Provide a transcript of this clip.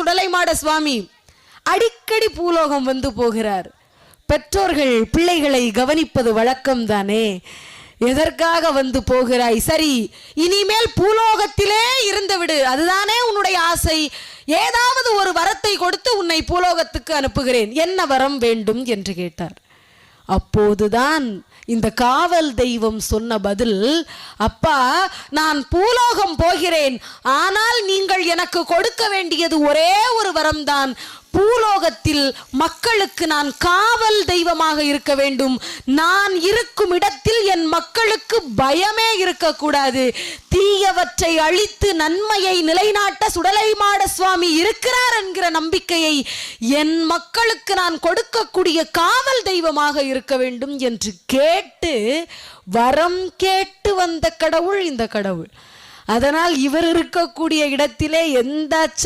சுடலைமாட சுவாமி அடிக்கடி பூலோகம் வந்து போகிறார். பெற்றோர்கள் பிள்ளைகளை கவனிப்பது வழக்கம் தானே. எதற்காக வந்து போகிறாய்? சரி, இனிமேல் பூலோகத்திலே இருந்து விடு, அதுதானே உன்னுடைய ஆசை. ஏதாவது ஒரு வரத்தை கொடுத்து உன்னை பூலோகத்துக்கு அனுப்புகிறேன், என்ன வரம் வேண்டும் என்று கேட்டார். அப்போதுதான் இந்த காவல் தெய்வம் சொன்ன பதில், அப்பா, நான் பூலோகம் போகிறேன், ஆனால் நீங்கள் எனக்கு கொடுக்க வேண்டியது ஒரே ஒரு வரம்தான். பூலோகத்தில் மக்களுக்கு நான் காவல் தெய்வமாக இருக்க வேண்டும். நான் இருக்கும் இடத்தில் என் மக்களுக்கு பயமே இருக்கக்கூடாது. தீயவற்றை அழித்து நன்மையை நிலைநாட்ட சுடலைமாட சுவாமி இருக்கிறார் என்கிற நம்பிக்கையை என் மக்களுக்கு நான் கொடுக்கக்கூடிய காவல் தெய்வமாக இருக்க வேண்டும் என்று கேட்டு வரம் கேட்டு வந்த கடவுள் இந்த கடவுள். அதனால் இவர் இருக்கக்கூடிய இடத்திலே எந்த